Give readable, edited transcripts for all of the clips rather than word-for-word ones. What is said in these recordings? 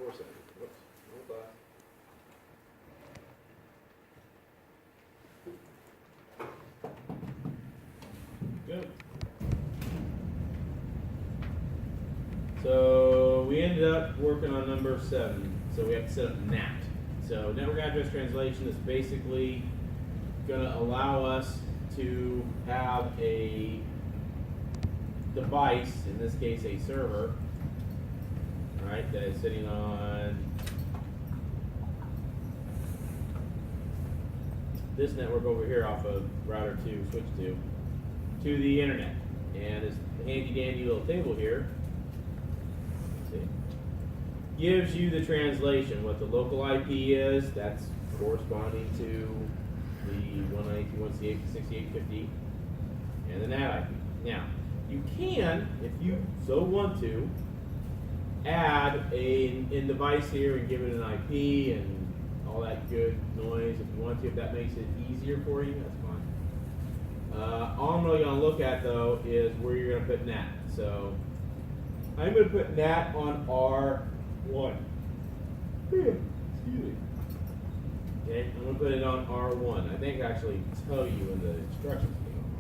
4 seconds. Whoops. Hold on. Good. So we ended up working on number 7. So we have to set up NAT. So network address translation is basically going to allow us to have a device, in this case a server, right, that is sitting on this network over here off of router 2, switch 2, to the internet. And this handy dandy little table here, let's see, gives you the translation, what the local IP is, that's corresponding to the 192.168.68.50, and the NAT IP. Now, you can, if you so want to, add an in-device here and give it an IP and all that good noise if you want to. If that makes it easier for you, that's fine. All I'm really going to look at, though, is where you're going to put NAT. So I'm going to put NAT on R1. Excuse me. Okay, I'm going to put it on R1. I think I actually tell you in the instructions to put it on R1.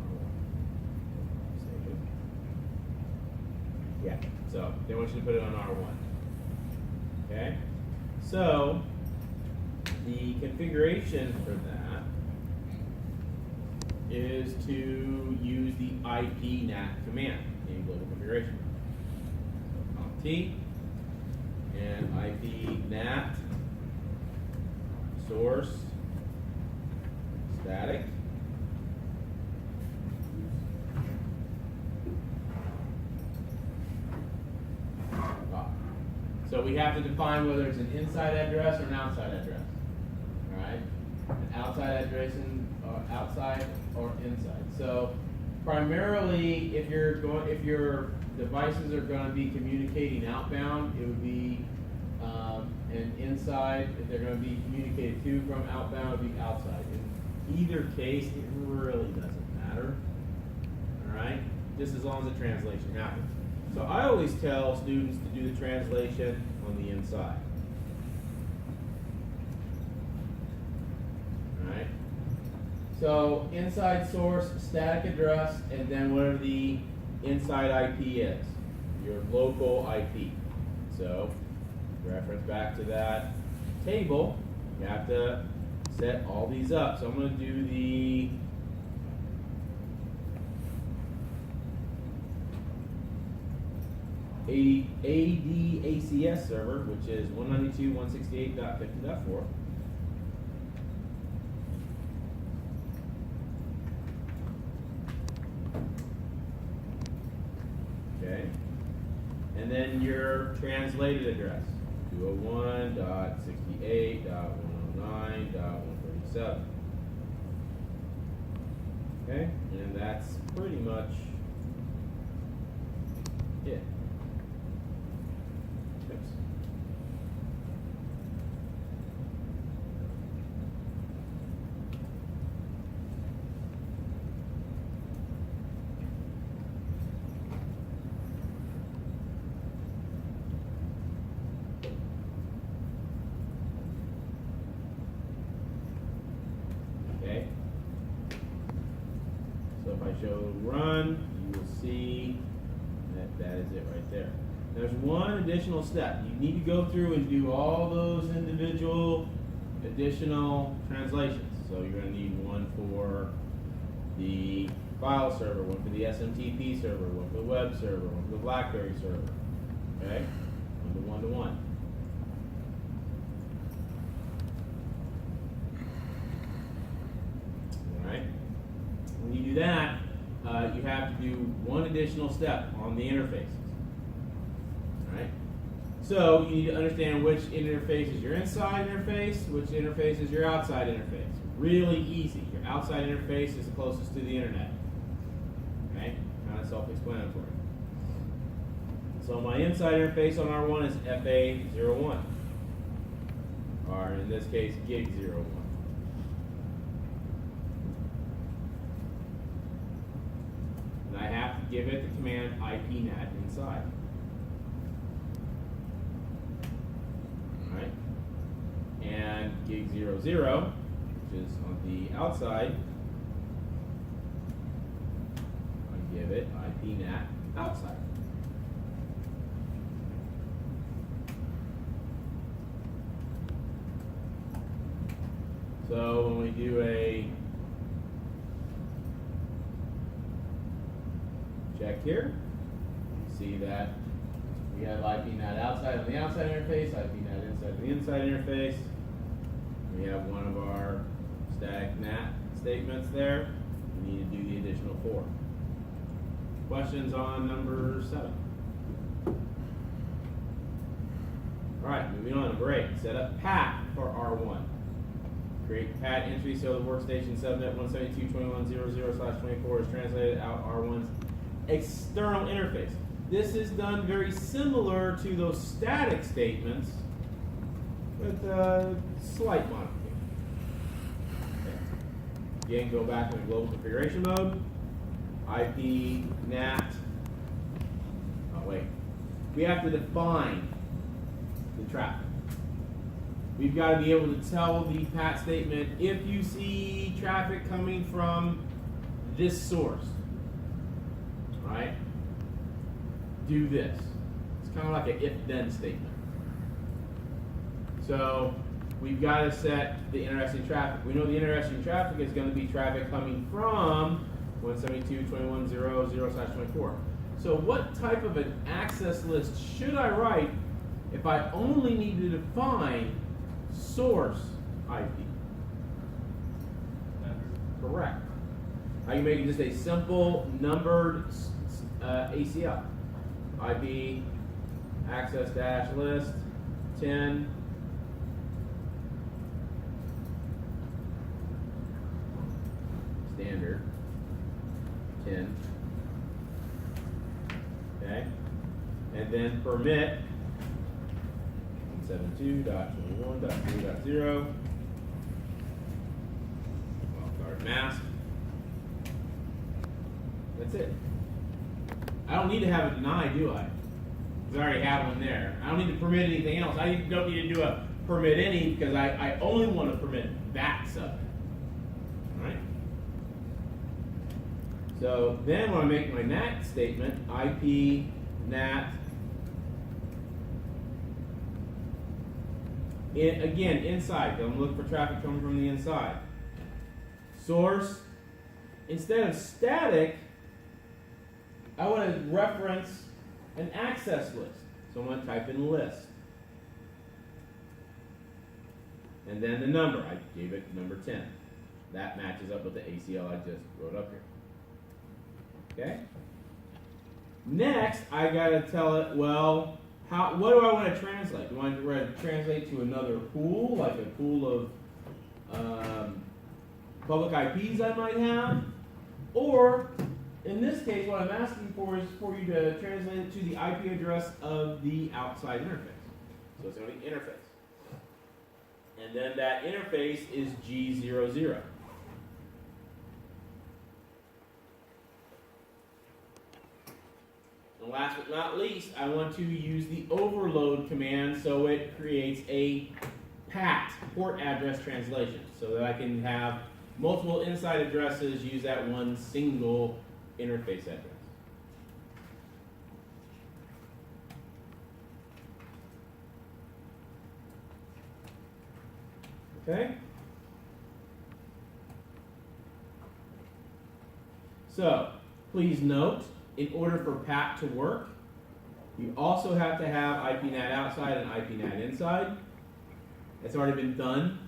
Yeah, so they want you to put it on R1. Okay, so the configuration for that is to use the IP NAT command in global configuration. So CompT and IP NAT source static So we have to define whether it's an inside address or an outside address. All right, an outside address or outside or inside. So primarily, if your devices are going to be communicating outbound, it would be an inside. If they're going to be communicated to from outbound, it would be outside. In either case, it really doesn't matter. All right, just as long as the translation happens. So I always tell students to do the translation on the inside. All right. So inside source, static address, and then whatever the inside IP is, your local IP. So reference back to that table, you have to set all these up. So I'm going to do the ADACS server, which is 192.168.50.4. Okay. And then your translated address, 201.68.109.137. Okay, and that's pretty much it. Okay. So if I show run, you will see that that is it right there. There's one additional step. You need to go through and do all those individual additional translations. So you're going to need one for the file server, one for the SMTP server, one for the web server, one for the BlackBerry server. Okay? One-to-one. Alright? When you do that, you have to do one additional step on the interfaces. Alright? So you need to understand which interface is your inside interface, which interface is your outside interface. Really easy. Your outside interface is the closest to the internet. Okay? Kind of self-explanatory. So my inside interface on R1 is FA01. Or in this case, gig01. And I have to give it the command IPNAT inside. gig 00, which is on the outside, I give it IP NAT outside. So when we do a check here, you see that we have IP NAT outside on the outside interface, IP NAT inside on the inside interface. We have one of our static NAT statements there. We need to do the additional 4. Questions on number 7? All right, moving on. Number 8. Set up PAT for R1. Create PAT entry so the workstation subnet 172.21.00/24 is translated out R1's external interface. This is done very similar to those static statements with a slight modification. Okay. Again, go back into global configuration mode. IP NAT. Oh, wait. We have to define the traffic. We've got to be able to tell the PAT statement, if you see traffic coming from this source, right, do this. It's kind of like an if-then statement. So we've got to set the interesting traffic. We know the interesting traffic is going to be traffic coming from 172.21.00/24. So what type of an access list should I write if I only need to define source IP? Correct. I can make it just a simple numbered ACL. IP access dash list 10 standard 10. Okay, and then permit 172.21.3.0 wildcard mask. That's it. I don't need to have a deny, do I? Because I already have one there. I don't need to permit anything else. I don't need to do a permit any because I only want to permit that subject. Alright? So then when I make my NAT statement, IP NAT, again, inside, because I'm looking for traffic coming from the inside. Source, instead of static, I want to reference an access list. So I'm going to type in list. And then the number, I gave it number 10. That matches up with the ACL I just wrote up here. Okay? Next, I got to tell it, well, what do I want to translate? Do I want to translate to another pool, like a pool of public IPs I might have? Or, in this case, what I'm asking for is for you to translate it to the IP address of the outside interface. So it's going to be interface. And then that interface is G00. And last but not least, I want to use the overload command so it creates a PAT, port address translation, so that I can have multiple inside addresses use that one single interface address. Okay? So, please note, in order for PAT to work, you also have to have IP NAT outside and IP NAT inside. That's already been done.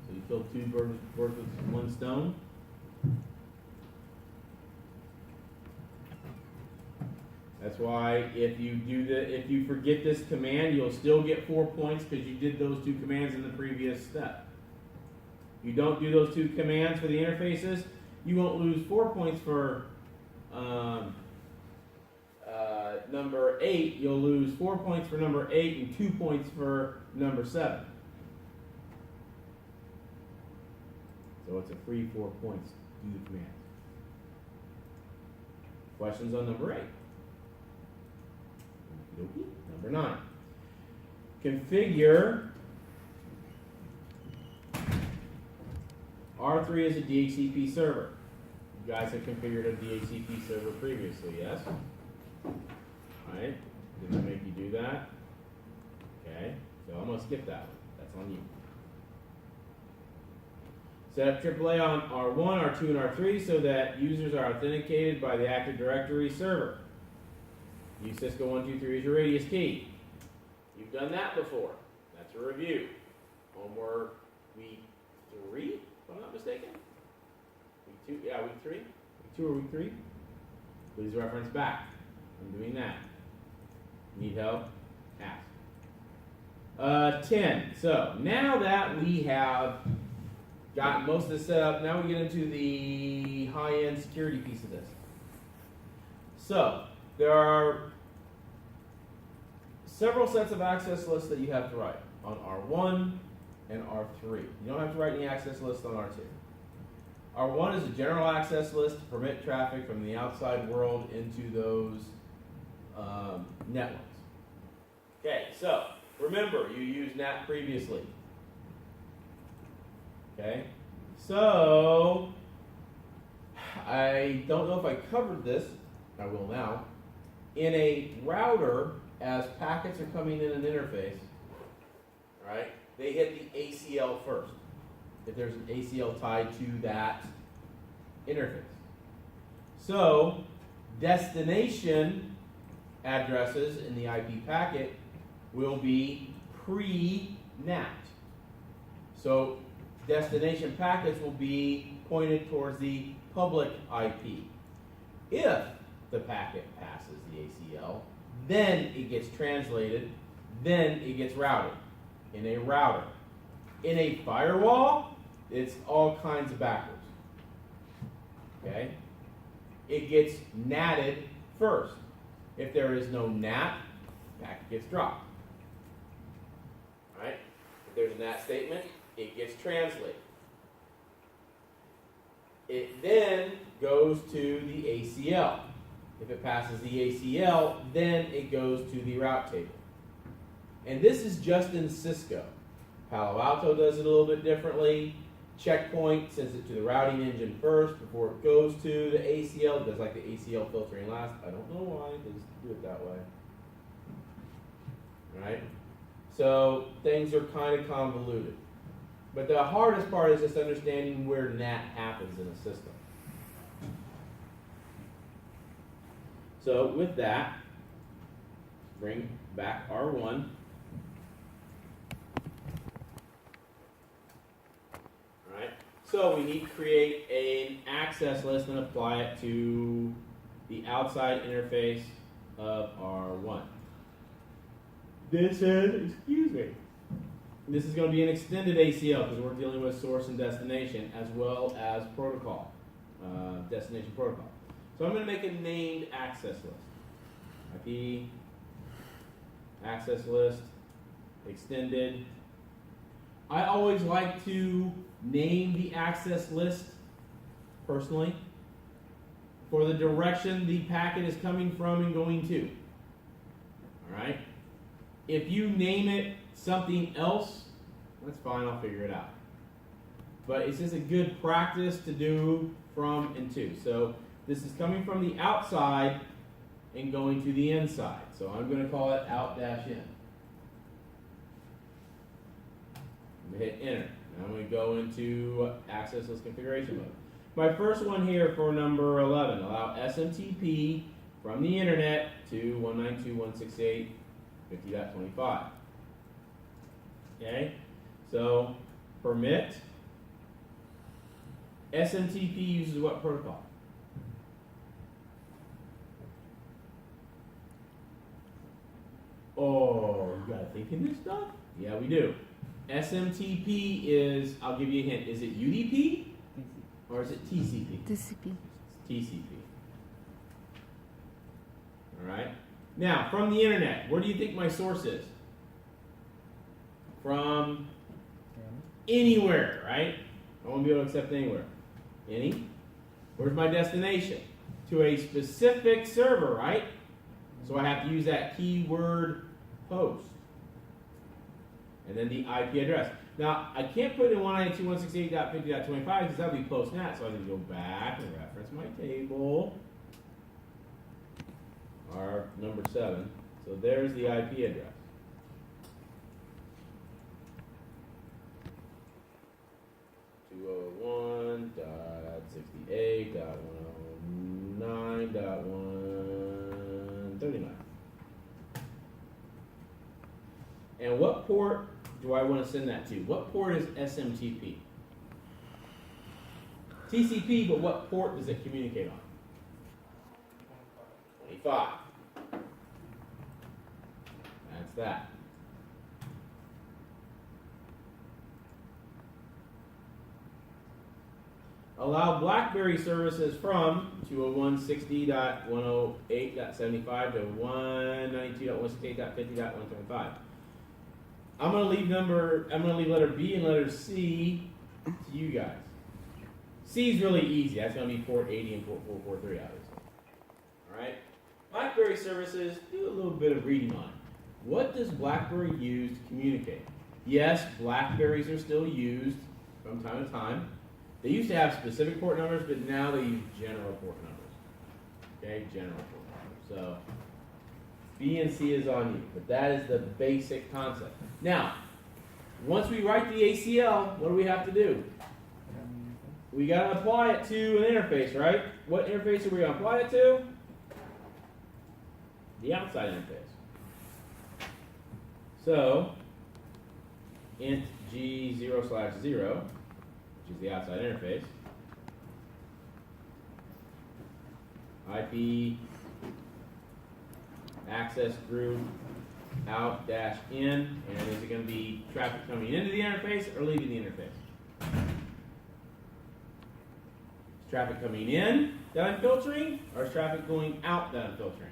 So you kill two birds with one stone. That's why if you forget this command, you'll still get 4 points because you did those two commands in the previous step. You don't do those two commands for the interfaces, you won't lose 4 points for number 8. You'll lose 4 points for number 8 and 2 points for number 7. So it's a free 4 points to do the commands. Questions on number 8? Number 9. Configure R3 is a DHCP server. You guys have configured a DHCP server previously, yes? Alright, did I make you do that? Okay, so I'm going to skip that one. That's on you. Set up AAA on R1, R2, and R3 so that users are authenticated by the Active Directory server. Use Cisco 123 as your radius key. You've done that before. That's a review. Homework week 3, if I'm not mistaken. Week 2, yeah, week 3. Week 2 or week 3. Please reference back. I'm doing that. Need help? Ask. 10. So now that we have got most of this set up, now we get into the high-end security piece of this. So there are several sets of access lists that you have to write on R1 and R3. You don't have to write any access lists on R2. R1 is a general access list to permit traffic from the outside world into those networks. Okay, so remember, you used NAT previously. Okay, so I don't know if I covered this. I will now. In a router, as packets are coming in an interface, right, they hit the ACL first. If there's an ACL tied to that interface. So, destination addresses in the IP packet will be pre-NAT. So, destination packets will be pointed towards the public IP. If the packet passes the ACL, then it gets translated, then it gets routed in a router. In a firewall, it's all kinds of backwards. Okay? It gets NATed first. If there is no NAT, the packet gets dropped. Right? If there's a NAT statement, it gets translated. It then goes to the ACL. If it passes the ACL, then it goes to the route table. And this is just in Cisco. Palo Alto does it a little bit differently. Checkpoint sends it to the routing engine first before it goes to the ACL. It does like the ACL filtering last. I don't know why, they just do it that way. Right? So things are kind of convoluted. But the hardest part is just understanding where NAT happens in a system. So with that, bring back R1. Alright, so we need to create an access list and apply it to the outside interface of R1. This is, this is going to be an extended ACL because we're dealing with source and destination as well as protocol, destination protocol. So I'm going to make a named access list. IP, access list, extended. I always like to name the access list, personally, for the direction the packet is coming from and going to. Alright? If you name it something else, that's fine, I'll figure it out. But it's just a good practice to do from and to. So this is coming from the outside and going to the inside. So I'm going to call it out-in. I'm going to hit enter. Now I'm going to go into access list configuration mode. My first one here for number 11, allow SMTP from the internet to 192.168.50.25. Okay, so permit. SMTP uses what protocol? Oh, you gotta think in this stuff? Yeah, we do. SMTP is, I'll give you a hint, is it UDP or is it TCP? TCP. TCP. Alright. Now, from the internet, where do you think my source is? From anywhere, right? I won't be able to accept anywhere. Any? Where's my destination? To a specific server, right? So I have to use that keyword host. And then the IP address. Now, I can't put in 192.168.50.25 because that would be post-NAT, so I need to go back and reference my table. Our number 7. So there's the IP address. .168.109.139. And what port do I want to send that to? What port is SMTP? TCP, but what port does it communicate on? 25. That's that. Allow BlackBerry services from 201.60.108.75 to 192.168.50.125. I'm gonna leave letter B and letter C to you guys. C is really easy. That's gonna be port 80 and port 443, obviously. All right. BlackBerry services, do a little bit of reading on it. What does BlackBerry use to communicate? Yes, Blackberries are still used from time to time. They used to have specific port numbers, but now they use general port numbers. Okay, general port numbers. So B and C is on you, but that is the basic concept. Now, once we write the ACL, what do we have to do? We got to apply it to an interface, right? What interface are we going to apply it to? The outside interface. So, int G0/0, which is the outside interface, IP access group out-in, and is it going to be traffic coming into the interface or leaving the interface? Is traffic coming in that I'm filtering, or is traffic going out that I'm filtering?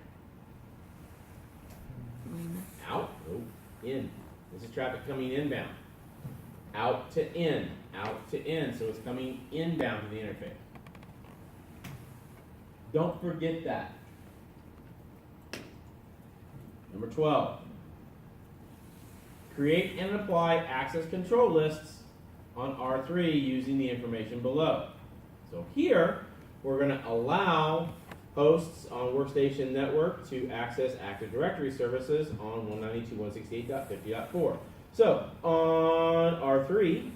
Out? Oh, in. This is traffic coming inbound. Out to in. Out to in. So it's coming inbound to the interface. Don't forget that. Number 12. Create and apply access control lists on R3 using the information below. So here, we're going to allow hosts on Workstation Network to access Active Directory services on 192.168.50.4. So, on R3,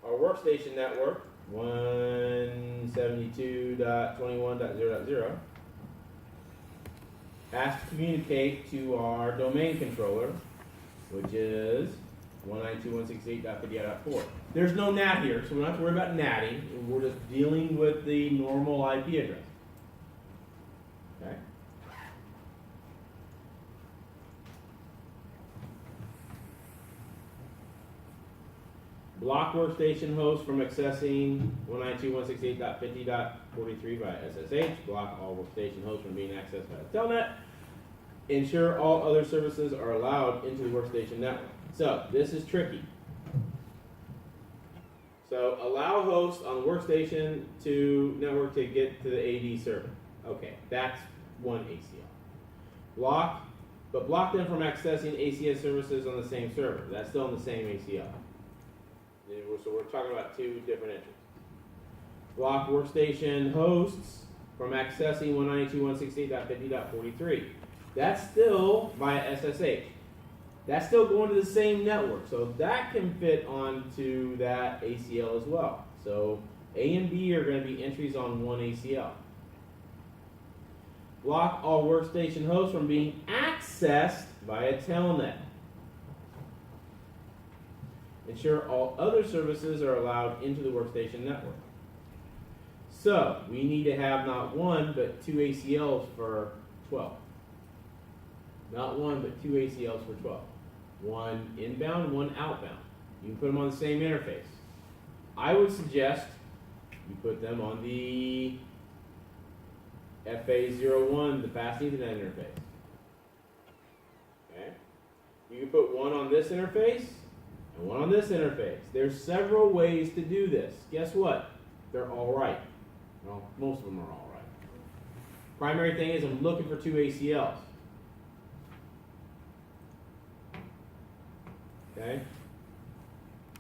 our Workstation Network, 172.21.0.0, has to communicate to our domain controller, which is 192.168.50.4. There's no NAT here, so we don't have to worry about NATing. We're just dealing with the normal IP address. Okay? Block workstation host from accessing 192.168.50.43 by SSH. Block all workstation hosts from being accessed by the telnet. Ensure all other services are allowed into the workstation network. So, this is tricky. So, allow hosts on the workstation to network to get to the AD server. Okay, that's one ACL. Block them from accessing ACS services on the same server. That's still on the same ACL. So we're talking about two different entries. Block workstation hosts from accessing 192.168.50.43. That's still via SSH. That's still going to the same network. So that can fit onto that ACL as well. So A and B are going to be entries on one ACL. Block all workstation hosts from being accessed via telnet. Ensure all other services are allowed into the workstation network. So, we need to have not one, but two ACLs for 12. Not one, but two ACLs for 12. One inbound, one outbound. You can put them on the same interface. I would suggest you put them on the FA01, the Fast Ethernet interface. Okay? You can put one on this interface and one on this interface. There's several ways to do this. Guess what? They're all right. Well, most of them are all right. Primary thing is I'm looking for 2 ACLs. Okay?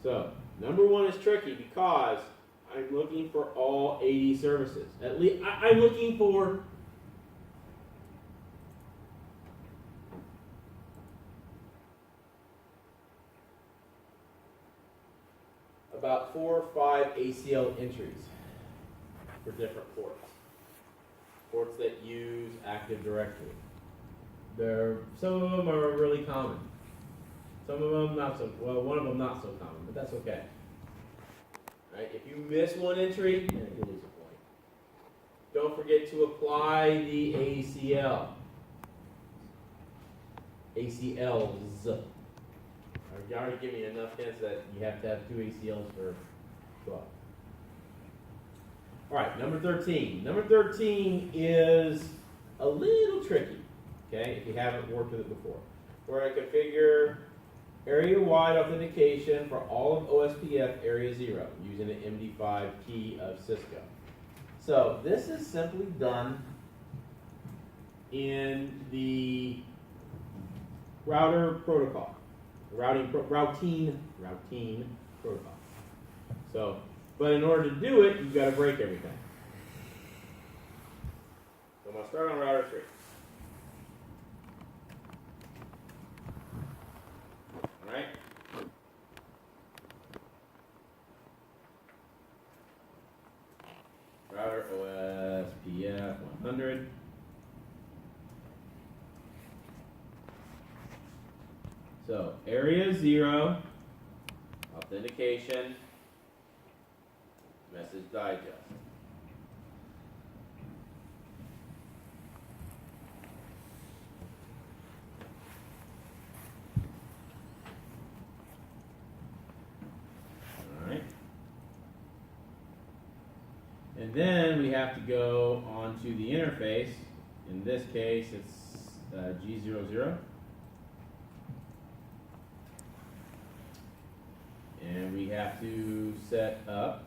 So, number 1 is tricky because I'm looking for all 80 services. At least I'm looking for about 4 or 5 ACL entries for different ports. Ports that use Active Directory. Some of them are really common. Some of them not so, well, one of them not so common, but that's okay. Right? If you miss one entry, then you lose a point. Don't forget to apply the ACL. ACLs. You already give me enough hints that you have to have 2 ACLs for 12. All right, number 13. Number 13 is a little tricky, okay, if you haven't worked with it before. Where I configure area-wide authentication for all of OSPF Area 0 using the MD5 key of Cisco. So this is simply done in the router protocol, routine protocol. So, but in order to do it, you've got to break everything. So I'm going to start on router 3. All right. Router OSPF 100. So area 0, authentication, message digest. All right. And then we have to go onto the interface. In this case, it's G00. And we have to set up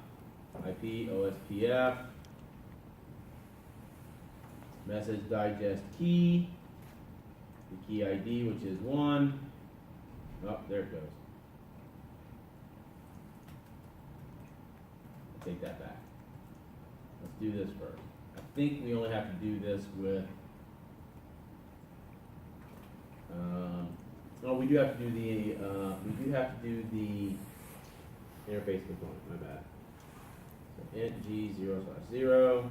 IP OSPF, message digest key, the key ID, which is 1. Oh, there it goes. I'll take that back. Let's do this first. I think we only have to do this with, oh, we do have to do the interface component, my bad. So int G0/0,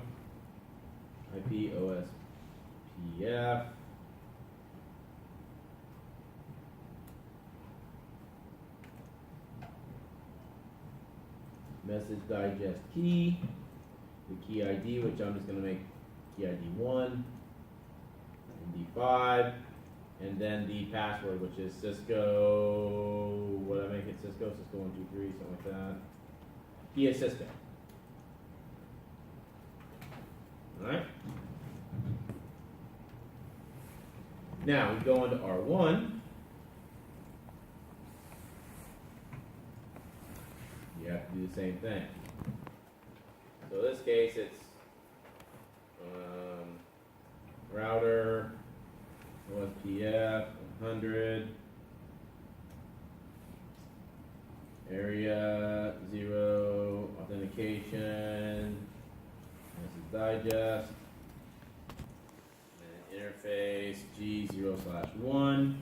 IP OSPF, message digest key, the key ID, which I'm just going to make key ID 1, MD5, and then the password, which is Cisco, what did I make it? Cisco 123, something like that. Key is Cisco. Alright. Now we go into R1. You have to do the same thing. So in this case, it's router OSPF 100 area 0 authentication, message digest, and interface G0/1,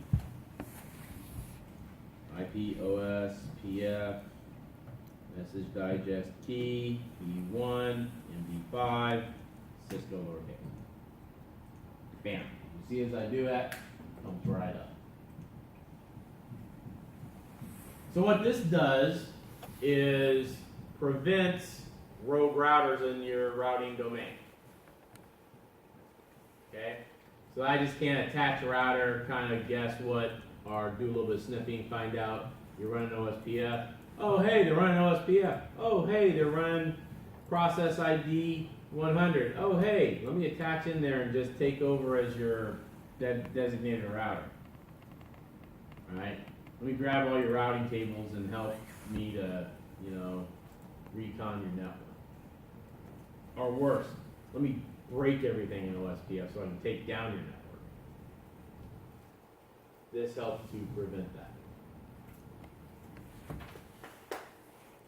IP OSPF, message digest key, E1, MD5, Cisco lowercase. Bam. You see as I do that, comes right up. So what this does is prevents rogue routers in your routing domain. Okay? So I just can't attach a router, kind of guess what, or do a little bit of sniffing, find out you're running OSPF. Oh, hey, they're running OSPF. Oh, hey, they're running process ID 100. Oh, hey, let me attach in there and just take over as your designated router. All right? Let me grab all your routing tables and help me to, recon your network. Or worse, let me break everything in OSPF so I can take down your network. This helps to prevent that.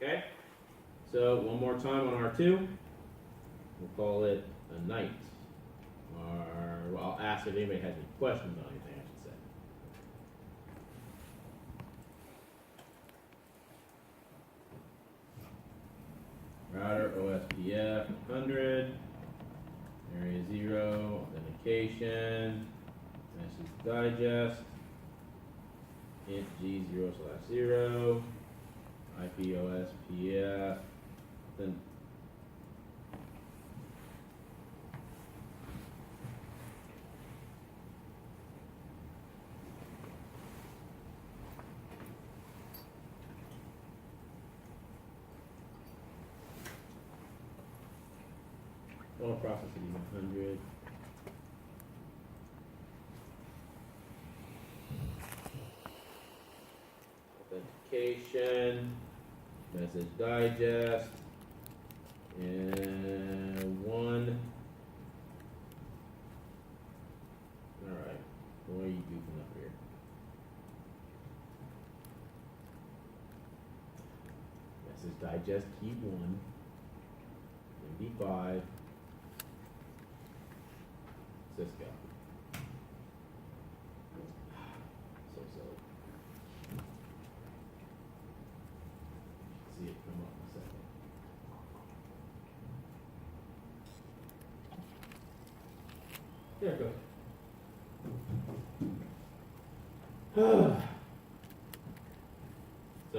Okay? So one more time on R2. We'll call it a night. Or well, I'll ask if anybody has any questions on anything, I should say. Router OSPF 100, area 0, authentication, message digest, int G0/0, IP OSPF, then all process at 100. Authentication, message digest, and 1. All right, what are you goofing up here? Message digest key 1, MD5. Cisco. So silly. See it come up in a second. There it goes. So,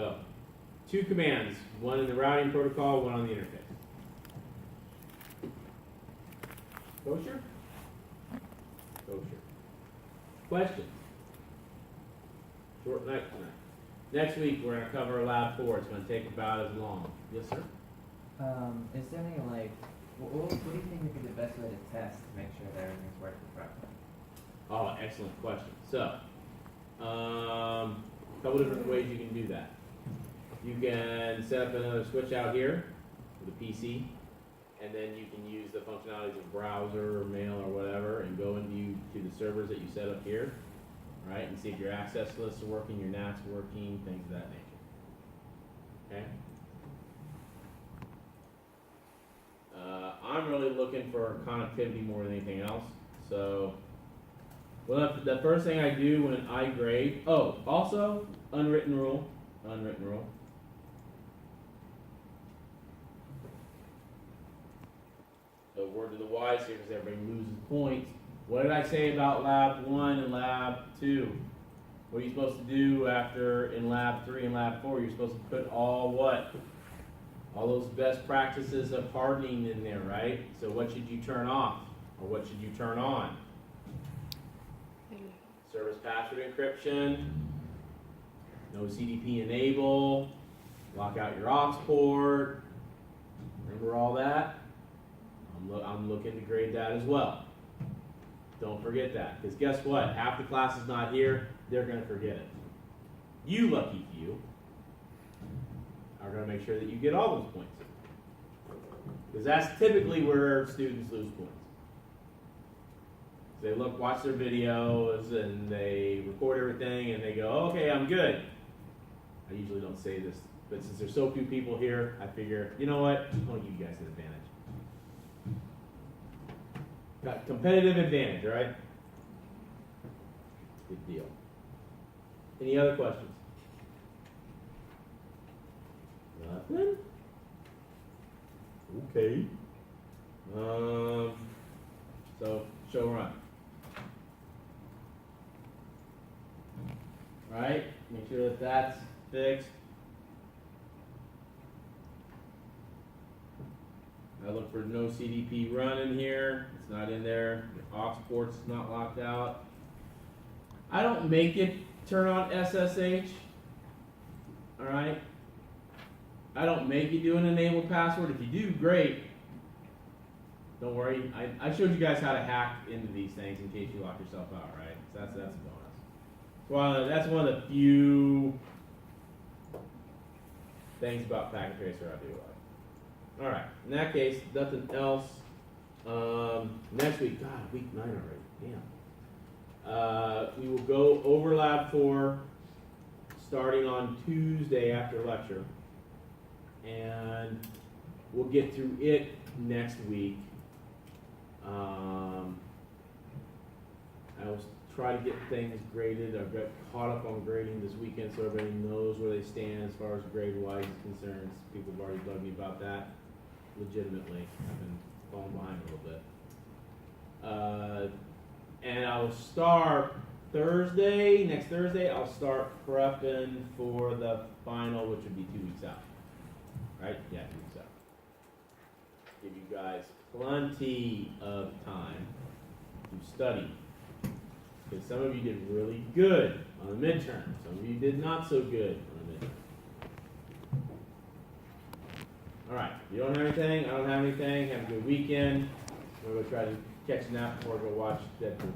2 commands, one in the routing protocol, one on the interface. Kosher? Kosher. Questions? Short night tonight. Next week we're going to cover lab 4. It's going to take about as long. Yes, sir? Is there any what do you think would be the best way to test to make sure that everything's working properly? Oh, excellent question. So, a couple different ways you can do that. You can set up another switch out here with a PC, and then you can use the functionalities of browser or mail or whatever and go into the servers that you set up here, right, and see if your access lists are working, your NAT's working, things of that nature. Okay? I'm really looking for connectivity more than anything else. So, well, the first thing I do when I grade, oh, also, unwritten rule. So word to the wise here because everybody loses points. What did I say about lab 1 and lab 2? What are you supposed to do after in lab 3 and lab 4? You're supposed to put all what? All those best practices of hardening in there, right? So what should you turn off? Or what should you turn on? Service password encryption, no CDP enable, lock out your aux port. Remember all that? I'm looking to grade that as well. Don't forget that, because guess what? Half the class is not here, they're going to forget it. You lucky few are going to make sure that you get all those points. Because that's typically where students lose points. They watch their videos, and they record everything, and they go, okay, I'm good. I usually don't say this, but since there's so few people here, I figure, you know what? I'm going to give you guys an advantage. Got competitive advantage, right? Good deal. Any other questions? Nothing? Okay. So, show run. Right? Make sure that that's fixed. I look for no CDP run in here. It's not in there. Your aux port's not locked out. I don't make it turn on SSH. Alright? I don't make you do an enabled password. If you do, great. Don't worry. I showed you guys how to hack into these things in case you lock yourself out, right? So that's a bonus. Well, that's one of the few things about Packet Tracer I do like. All right. In that case, nothing else. Next week, God, week 9 already. Damn. We will go over Lab 4 starting on Tuesday after lecture, and we'll get through it next week. I will try to get things graded. I've got caught up on grading this weekend, so everybody knows where they stand as far as grade-wise is concerned. People have already bugged me about that legitimately. I've been falling behind a little bit. And I will start next Thursday, I'll start prepping for the final, which would be 2 weeks out. Right? Yeah, 2 weeks out. Give you guys plenty of time to study. Because some of you did really good on the midterm. Some of you did not so good on the midterm. Alright, you don't have anything, I don't have anything. Have a good weekend. We're going to try to catch a nap before we go watch Deadpool.